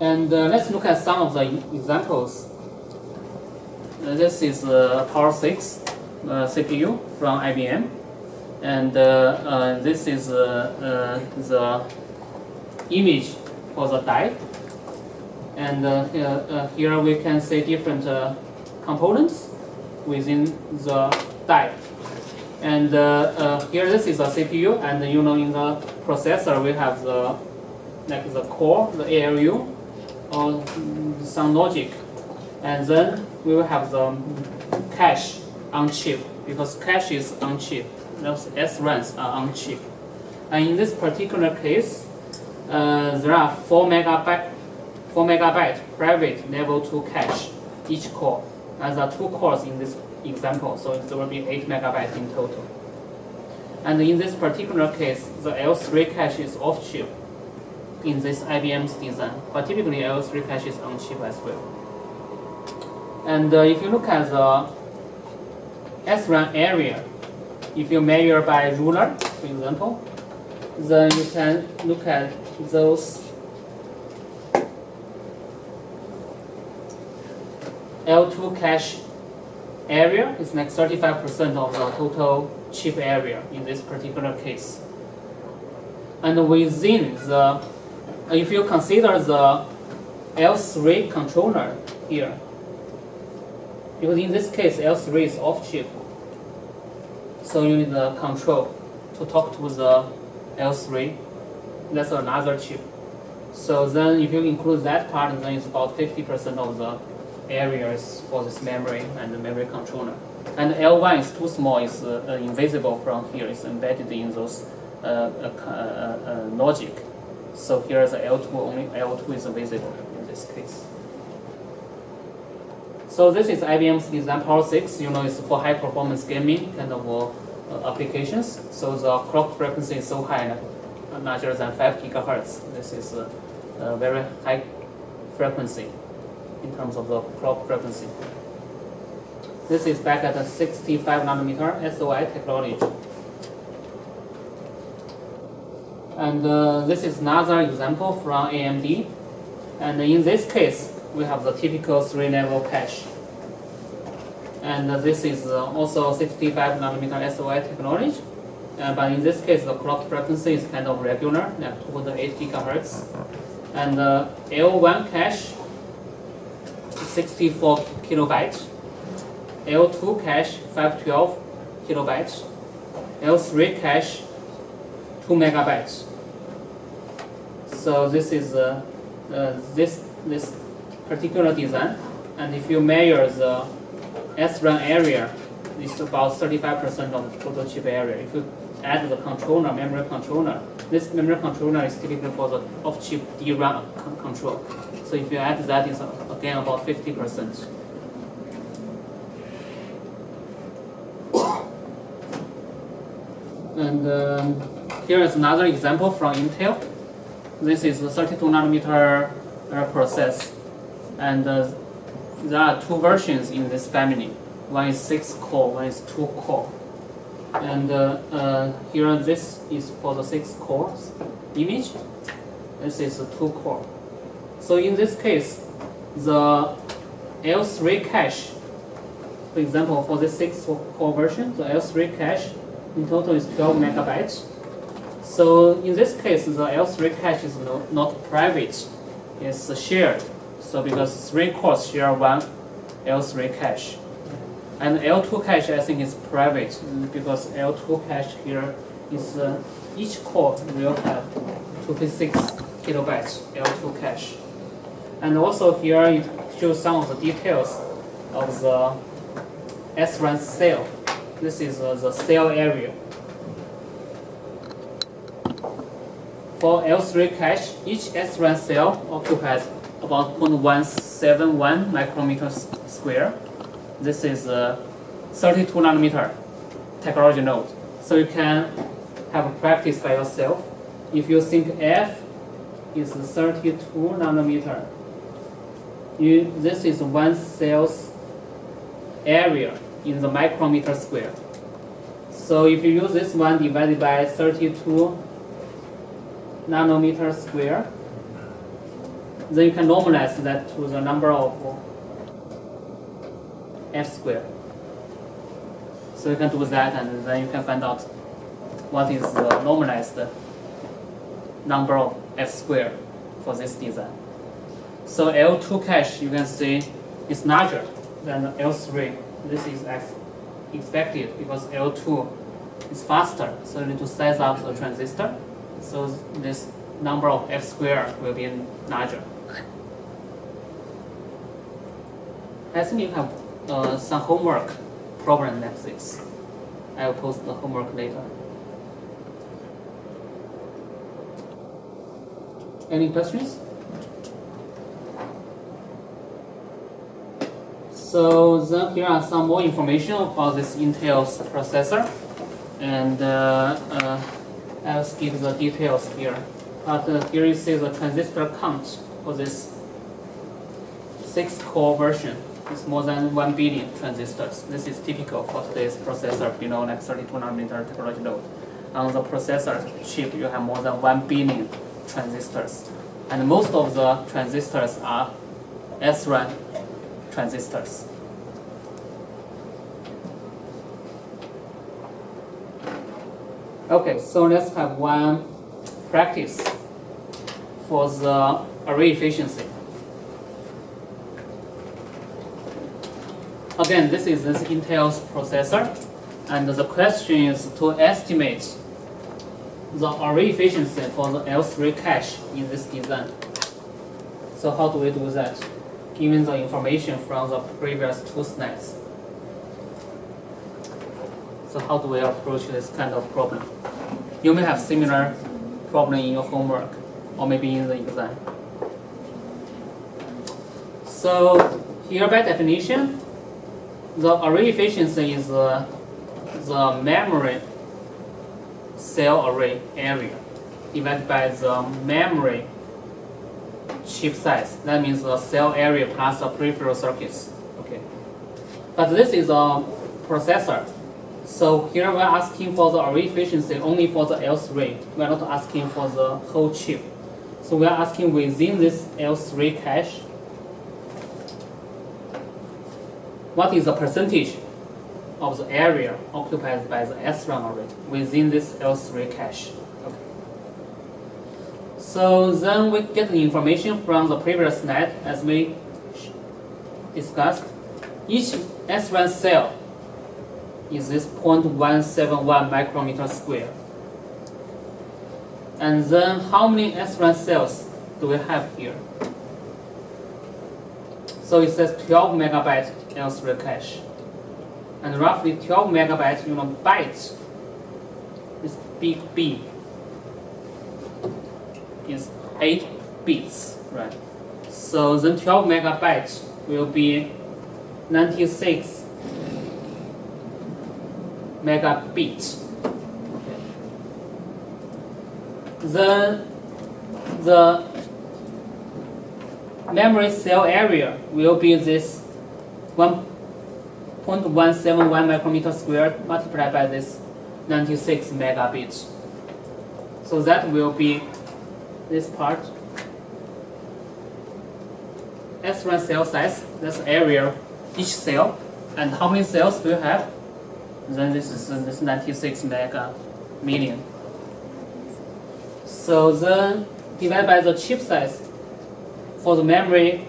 And let's look at some of the examples. This is part4 CPU from IBM, and this is the image for the die. And here we can see different components within the die. And here this is a CPU, and in the processor we have the core, the ALU, or some logic, and then we will have the cache on chip, because cache is on chip. Those SRAMs are on chip. And in this particular case, there are 4 megabyte private level 2 cache each core. And there are 2 cores in this example, so there will be 8 megabytes in total. And in this particular case, the L3 cache is off chip in this IBM's design, but typically L3 cache is on chip as well. And if you look at the SRAM area, if you measure by ruler, for example, then you can look at those L2 cache area is like 35% of the total chip area in this particular case. And within the, if you consider the L3 controller here, because in this case L3 is off chip, so you need the control to talk to the L3. That's another chip. So then if you include that part, then it's about 50% of the areas for this memory and the memory controller. And L1 is too small, it's invisible from here, it's embedded in those logic. So here the L2, only L2 is visible in this case. So this is IBM's design part4, it's for high performance gaming kind of applications. So the clock frequency is so high, larger than 5 gigahertz. This is a very high frequency in terms of the clock frequency. This is back at the 65 nanometer SOI technology. And this is another example from AMD. And in this case, we have the typical 3-level cache. And this is also 65 nanometer SOI technology. But in this case, the clock frequency is kind of regular, like 2.8 gigahertz. And L1 cache 64 kilobytes, L2 cache 512 kilobytes, L3 cache 2 megabytes. So this is this particular design, and if you measure the SRAM area, it's about 35% of the total chip area. If you add the controller, memory controller, this memory controller is typically for the off-chip DRAM control. So if you add that, it's again about 50%. And here is another example from Intel. This is a 32 nanometer process, and there are 2 versions in this family. One is 6 core, one is 2 core. And here this is for the 6 cores image. This is a 2 core. So in this case, the L3 cache, for example, for this 6 core version, the L3 cache in total is 12 megabytes. So in this case, the L3 cache is not private, it's shared. So because 3 cores share one L3 cache. And L2 cache, I think, is private, because L2 cache here is each core will have 256 kilobytes L2 cache. And also here it shows some of the details of the SRAM cell. This is the cell area. For L3 cache, each SRAM cell occupies about 0.171 micrometers square. This is a 32 nanometer technology node. So you can have a practice by yourself. If you think F is 32 nanometer, this is one cell's area in the micrometer square. So if you use this one divided by 32 nanometer square, then you can normalize that to the number of f squared. So you can do that, and then you can find out what is the normalized number of f squared for this design. So L2 cache, you can see, is larger than L3. This is as expected because L2 is faster, so you need to size up the transistor. So this number of f squared will be larger. I think you have some homework problem like this. I will post the homework later. Any questions? So then here are some more information about this Intel's processor, and I'll skip the details here. But here you see the transistor count for this 6-core version. It's more than 1 billion transistors. This is typical for today's processor below like 32 nanometer technology node. On the processor chip, you have more than 1 billion transistors. And most of the transistors are SRAM transistors. Okay, so let's have one practice for the array efficiency. Again, this is this Intel's processor, and the question is to estimate the array efficiency for the L3 cache in this design. So how do we do that? Given the information from the previous 2 slides. So how do we approach this kind of problem? You may have similar problem in your homework, or maybe in the exam. So here by definition, the array efficiency is the memory cell array area divided by the memory chip size. That means the cell area plus the peripheral circuits. Okay. But this is a processor. So here we are asking for the array efficiency only for the L3. We are not asking for the whole chip. So we are asking within this L3 cache, what is the percentage of the area occupied by the SRAM array within this L3 cache? Okay. So then we get the information from the previous slide as we discussed. Each SRAM cell is this 0.171 micrometer square. And then how many SRAM cells do we have here? So it says 12 megabyte L3 cache. And roughly 12 megabyte, bytes, this big B is 8 bits, right? So then 12 megabytes will be 96 megabits. Okay. Then the memory cell area will be this 1.171 micrometer squared multiplied by this 96 megabits. So that will be this part. SRAM cell size, that's area each cell. And how many cells do you have? Then this is this 96 mega million. So then divided by the chip size for the memory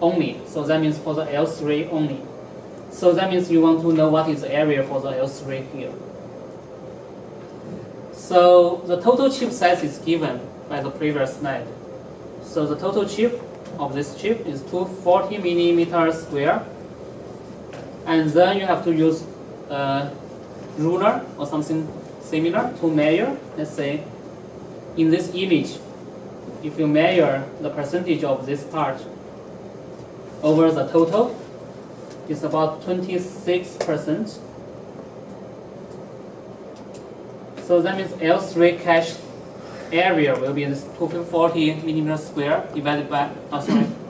only. So that means for the L3 only. So that means you want to know what is the area for the L3 here. So the total chip size is given by the previous slide. So the total chip of this chip is 240 millimeters square. And then you have to use a ruler or something similar to measure. Let's say in this image, if you measure the percentage of this part over the total, it's about 26%. So that means L3 cache area will be this 240 millimeters square divided by,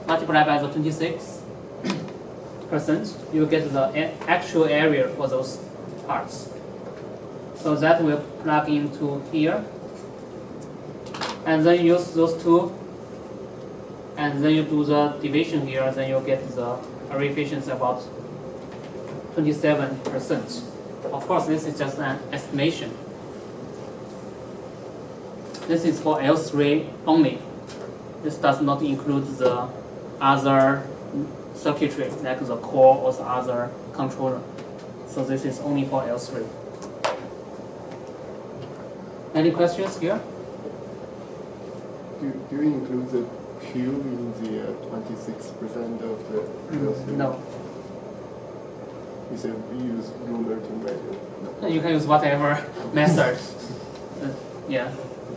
multiplied by the 26%. You get the actual area for those parts. So that will plug into here. And then use those two and then you do the division here, then you get the array efficiency about 27%. Of course, this is just an estimation. This is for L3 only. This does not include the other circuitry, like the core or the other controller. So this is only for L3. Any questions here? Do you include the Q in the 26% of the L3? No. You said we use ruler to measure. You can use whatever method. Yeah.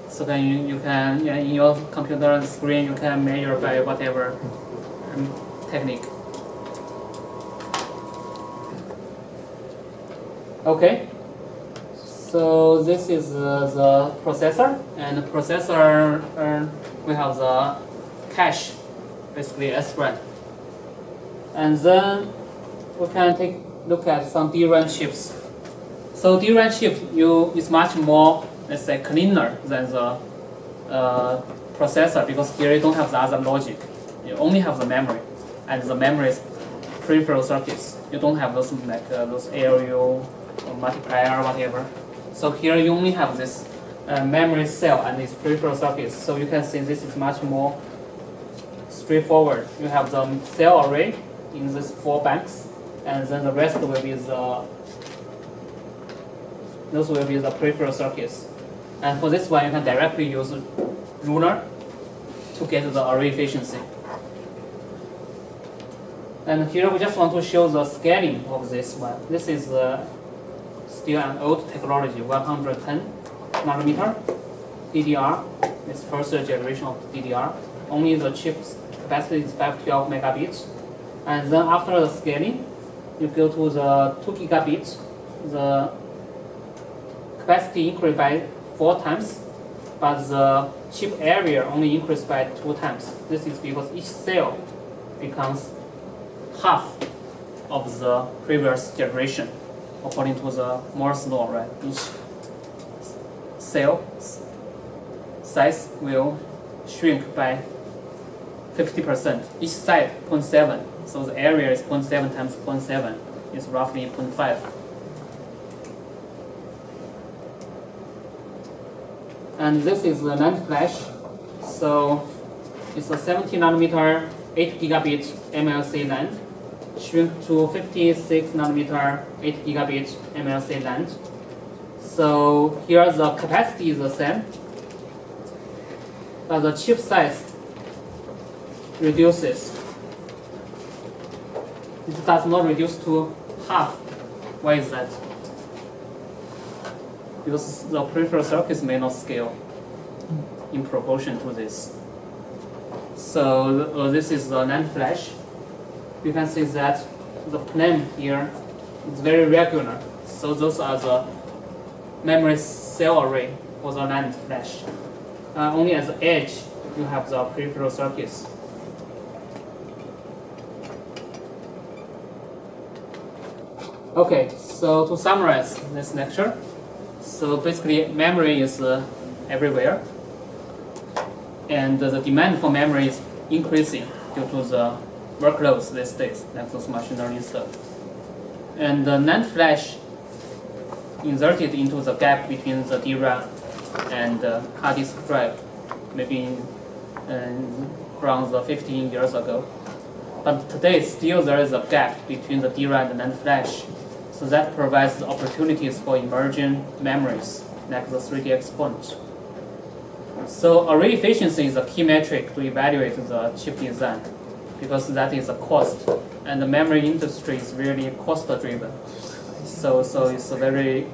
So then you can, yeah, in your computer screen, you can measure by whatever technique. Okay. So this is the processor, and the processor we have the cache, basically SRAM. And then we can take a look at some DRAM chips. So DRAM chip is much more, let's say, cleaner than the processor, because here you don't have the other logic. You only have the memory, and the memory is peripheral circuits. You don't have those like those ALU or multiplier or whatever. So here you only have this memory cell and these peripheral circuits. So you can see this is much more straightforward. You have the cell array in these 4 banks, and then the rest will be those will be the peripheral circuits. And for this one, you can directly use ruler to get the array efficiency. And here we just want to show the scaling of this one. This is still an old technology, 110 nanometer DDR. It's first generation of DDR. Only the chip's capacity is 512 megabits. And then after the scaling, you go to the 2 gigabits. The capacity increased by 4 times, but the chip area only increased by 2 times. This is because each cell becomes half of the previous generation, according to the Moore's law, right? Each cell size will shrink by 50%. Each side 0.7, so the area is 0.7 times 0.7 is roughly 0.5. And this is the NAND flash. So it's a 70 nanometer, 8 gigabit MLC NAND, shrink to 56 nanometer, 8 gigabit MLC NAND. So here the capacity is the same, but the chip size reduces. It does not reduce to half. Why is that? Because the peripheral circuits may not scale in proportion to this. So this is the NAND flash. You can see that the plane here is very regular. So those are the memory cell array for the NAND flash. Only at the edge you have the peripheral circuits. Okay, so to summarize this lecture, so basically memory is everywhere, and the demand for memory is increasing due to the workloads these days, like those machine learning stuff. And the NAND flash inserted into the gap between the DRAM and the hard disk drive, maybe from the 15 years ago. But today still there is a gap between the DRAM and NAND flash. So that provides the opportunities for emerging memories, like the 3D exponent. So array efficiency is a key metric to evaluate the chip design, because that is a cost, and the memory industry is really cost-driven. So it's very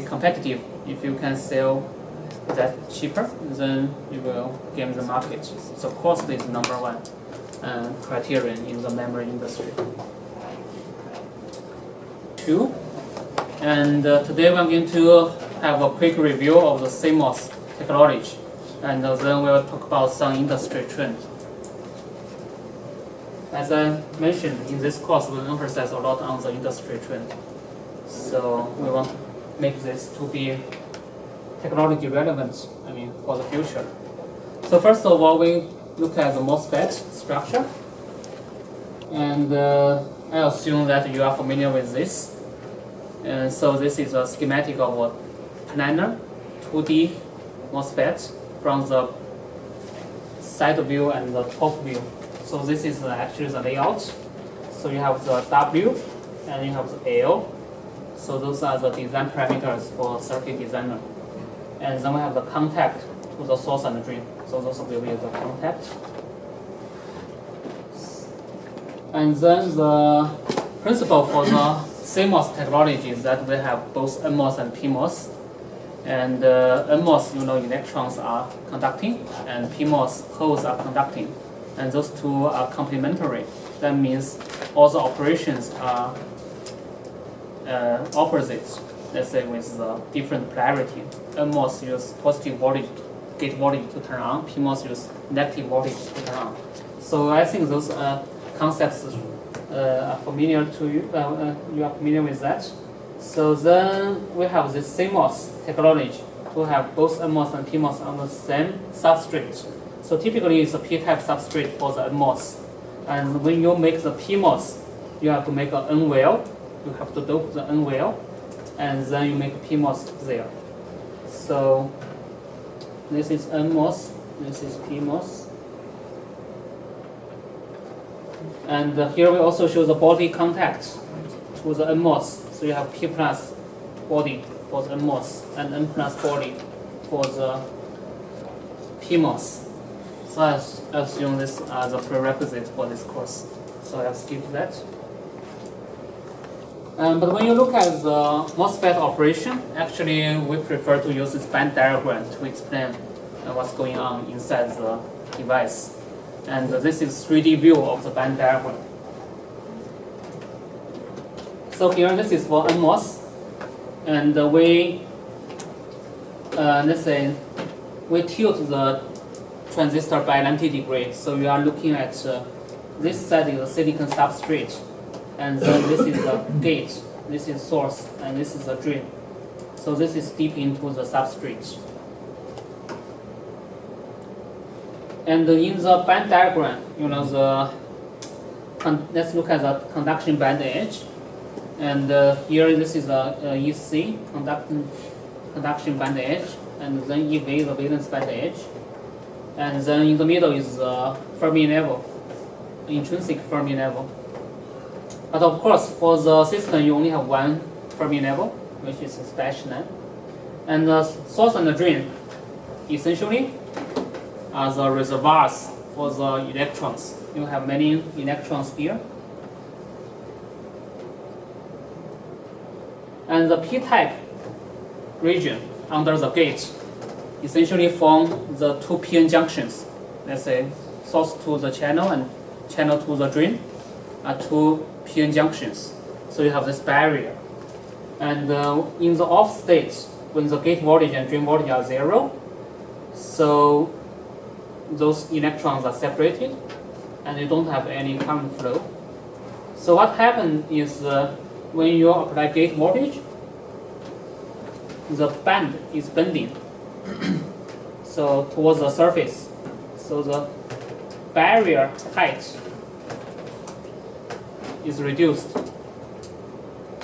competitive. If you can sell that cheaper, then you will gain the market. So cost is number one criterion in the memory industry. And today we're going to have a quick review of the CMOS technology, and then we'll talk about some industry trends. As I mentioned, in this course we emphasize a lot on the industry trend. So we want to make this to be technology relevant, for the future. So first of all, we look at the MOSFET structure. And I assume that you are familiar with this. And so this is a schematic of a planar 2D MOSFET from the side view and the top view. So this is actually the layout. So you have the W and you have the L. So those are the design parameters for circuit designer. And then we have the contact to the source and the drain. So those will be the contact. And then the principle for the CMOS technology is that we have both NMOS and PMOS. And NMOS, electrons are conducting, and PMOS, holes are conducting. And those two are complementary. That means all the operations are opposites, let's say with different polarity. NMOS use positive voltage, gate voltage to turn on, PMOS use negative voltage to turn on. So I think those concepts are familiar to you. You are familiar with that. So then we have this CMOS technology to have both NMOS and PMOS on the same substrate. So typically it's a P-type substrate for the NMOS. And when you make the PMOS, you have to make an N-well. You have to dope the N-well, and then you make PMOS there. So this is NMOS, this is PMOS. And here we also show the body contact to the NMOS. So you have P plus body for the NMOS and N plus body for the PMOS. So I assume these are the prerequisites for this course. So I'll skip that. But when you look at the MOSFET operation, actually we prefer to use this band diagram to explain what's going on inside the device. And this is 3D view of the band diagram. So here this is for NMOS, and let's say we tilt the transistor by 90 degrees. So you are looking at this side is a silicon substrate, and then this is the gate, this is source, and this is the drain. So this is deep into the substrate. And in the band diagram, let's look at the conduction band edge. And here this is a EC, conduction band edge, and then EV, the valence band edge. And then in the middle is the Fermi level, intrinsic Fermi level. But of course, for the system, you only have one Fermi level, which is stationary. And the source and the drain, essentially, are the reservoirs for the electrons. You have many electrons here. And the P-type region under the gate essentially form the two PN junctions. Let's say source to the channel and channel to the drain are two PN junctions. So you have this barrier. And in the off state, when the gate voltage and drain voltage are zero, so those electrons are separated and you don't have any current flow. So what happens is when you apply gate voltage, the band is bending so towards the surface. So the barrier height is reduced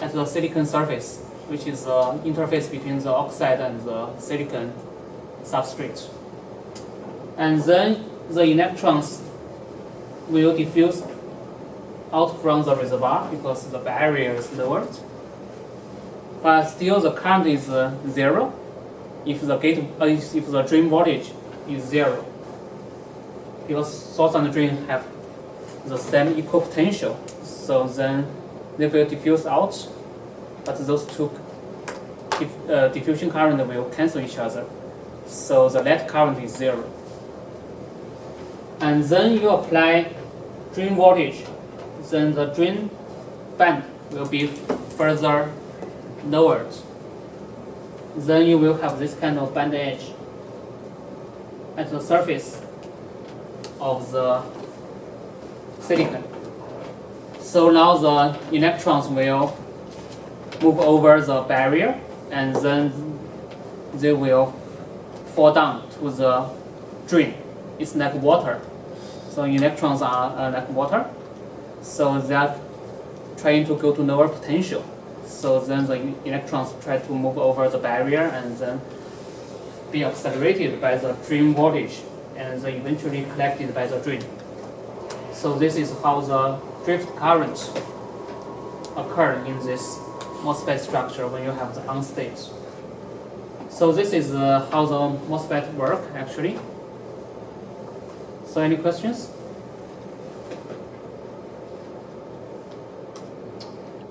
at the silicon surface, which is the interface between the oxide and the silicon substrate. And then the electrons will diffuse out from the reservoir because the barrier is lowered. But still the current is zero if the drain voltage is zero. Because source and drain have the same equal potential, so then they will diffuse out, but those two diffusion current will cancel each other. So the net current is zero. And then you apply drain voltage, then the drain band will be further lowered. Then you will have this kind of band edge at the surface of the silicon. So now the electrons will move over the barrier and then they will fall down to the drain. It's like water. So electrons are like water, so they are trying to go to lower potential. So then the electrons try to move over the barrier and then be accelerated by the drain voltage and then eventually collected by the drain. So this is how the drift current occur in this MOSFET structure when you have the on state. So this is how the MOSFET work actually. So any questions?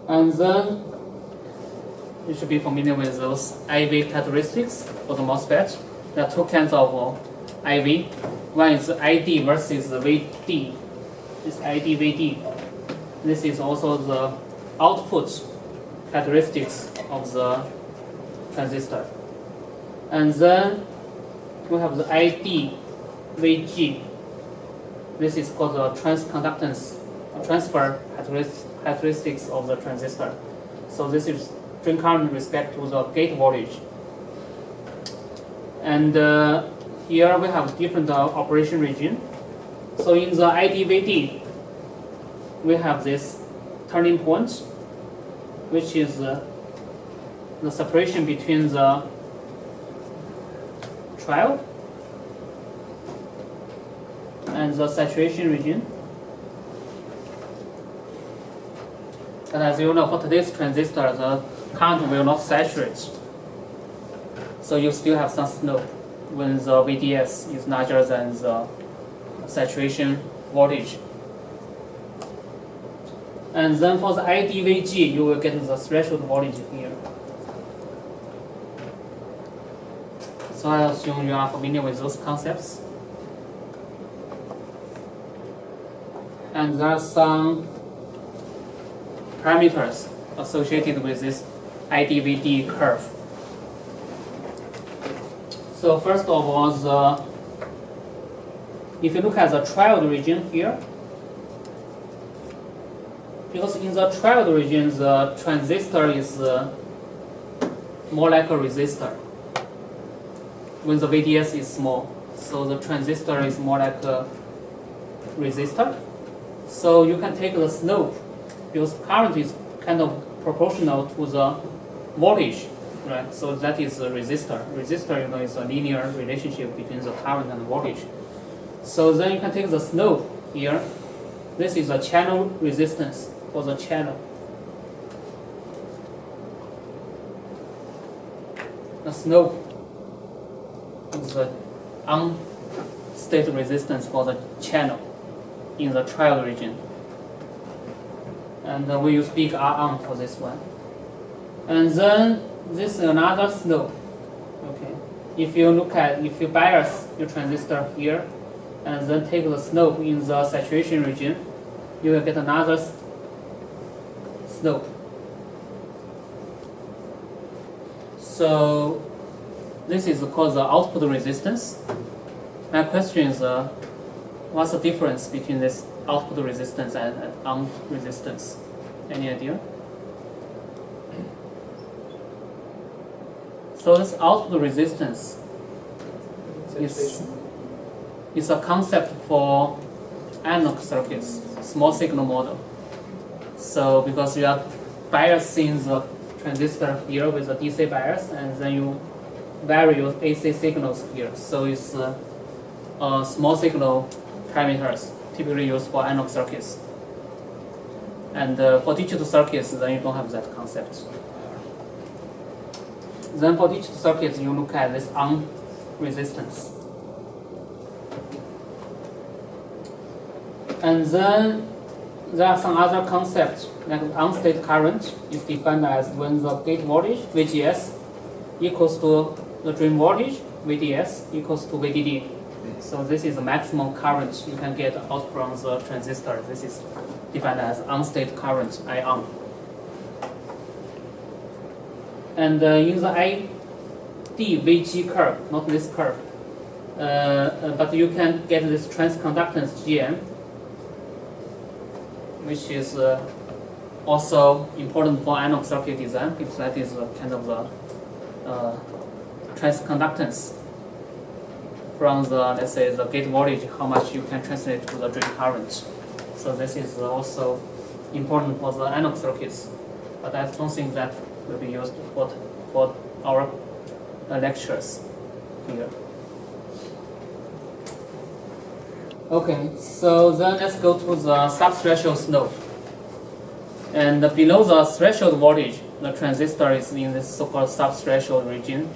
And then you should be familiar with those IV characteristics for the MOSFET. There are two kinds of IV. One is ID versus VD. This ID VD. This is also the output characteristics of the transistor. And then we have the ID VG. This is called the transconductance transfer characteristics of the transistor. So this is drain current with respect to the gate voltage. And here we have different operation region. So in the IDVD, we have this turning point, which is the separation between the triode and the saturation region. And as you know, for today's transistor, the current will not saturate. So you still have some slope when the VDS is larger than the saturation voltage. And then for the IDVG, you will get the threshold voltage here. So I assume you are familiar with those concepts. And there are some parameters associated with this IDVD curve. So first of all, if you look at the triode region here, because in the triode region, the transistor is more like a resistor. When the VDS is small, so the transistor is more like a resistor. So you can take the slope, because current is kind of proportional to the voltage, right? So that is a resistor. Resistor, you know, is a linear relationship between the current and the voltage. So then you can take the slope here. This is a channel resistance for the channel. The slope is the on-state resistance for the channel in the triode region. And we use big R on for this one. And then this is another slope. Okay. If you bias your transistor here, and then take the slope in the saturation region, you will get another slope. So this is called the output resistance. My question is, what's the difference between this output resistance and on resistance? Any idea? So this output resistance is a concept for analog circuits, small signal model. So because you are biasing the transistor here with a DC bias, and then you vary your AC signals here. So it's small signal parameters typically used for analog circuits. And for digital circuits, then you don't have that concept. Then for digital circuits, you look at this on resistance. And then there are some other concepts, like on-state current is defined as when the gate voltage, VGS, equals to the drain voltage, VDS, equals to VDD. So this is the maximum current you can get out from the transistor. This is defined as on-state current, I-on. And in the IDVG curve, not this curve, but you can get this transconductance GM, which is also important for analog circuit design, because that is kind of the transconductance. from the, let's say, the gate voltage, how much you can translate to the drain current. So this is also important for the analog circuits, but I don't think that will be used for our lectures here. Okay, so then let's go to the subthreshold slope. And below the threshold voltage, the transistor is in this so-called subthreshold region.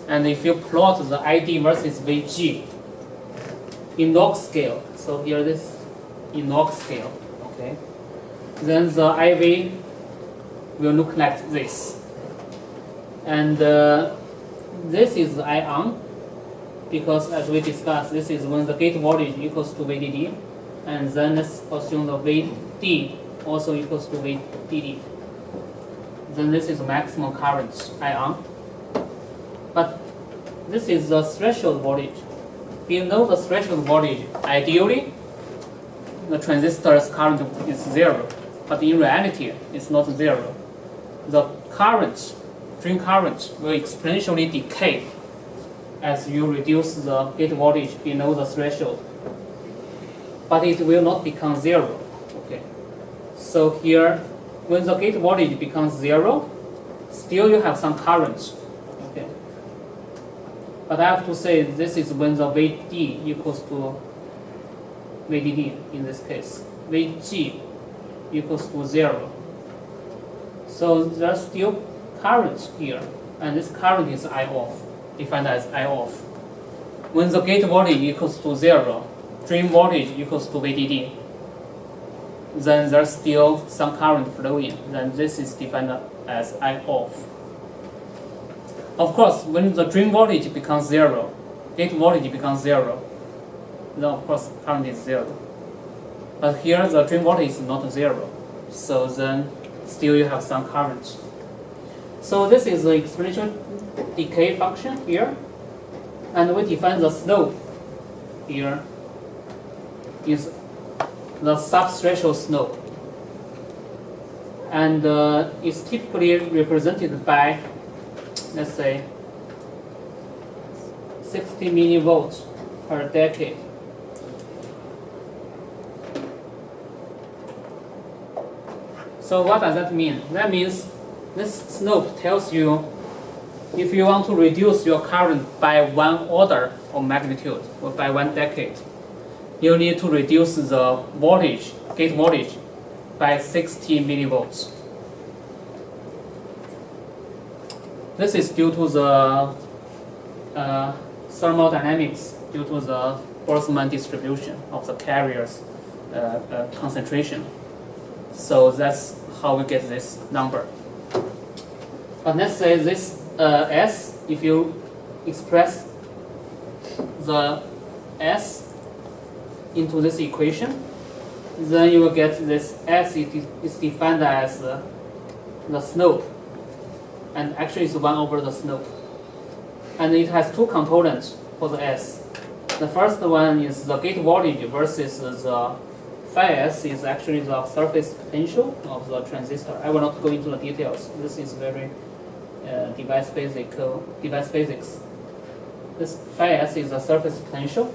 And if you plot the ID versus VG in log scale, so here this in log scale, okay, then the IV will look like this. And this is I-on, because as we discussed, this is when the gate voltage equals to VDD, and then let's assume the VD also equals to VDD. Then this is maximum current I-on. But this is the threshold voltage. Below the threshold voltage, ideally, the transistor's current is 0, but in reality, it's not 0. The current, drain current, will exponentially decay as you reduce the gate voltage below the threshold. But it will not become 0. Okay. So here, when the gate voltage becomes 0, still you have some current. Okay. But I have to say this is when the VD equals to VDD in this case. VG equals to 0. So there's still current here, and this current is I off, defined as I off. When the gate voltage equals to 0, drain voltage equals to VDD, then there's still some current flowing, then this is defined as I off. Of course, when the drain voltage becomes 0, gate voltage becomes 0, then of course current is 0. But here the drain voltage is not 0, so then still you have some current. So this is the exponential decay function here, and we define the slope here is the subthreshold slope, and it's typically represented by, let's say, 60 millivolts per decade. So what does that mean? That means this slope tells you if you want to reduce your current by 1 order of magnitude or by 1 decade, you need to reduce the voltage, gate voltage, by 60 millivolts. This is due to the thermodynamics, due to the Boltzmann distribution of the carrier's concentration. So that's how we get this number. But let's say this S, if you express the S into this equation, then you will get this S is defined as the slope, and actually it's 1 over the slope. And it has 2 components for the S. The first one is the gate voltage versus the phi S is actually the surface potential of the transistor. I will not go into the details. This is very device basics. This phi S is the surface potential.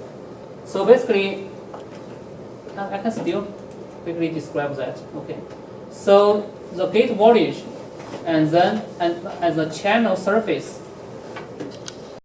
So basically, I can still quickly describe that. Okay. So the gate voltage, and then as the channel surface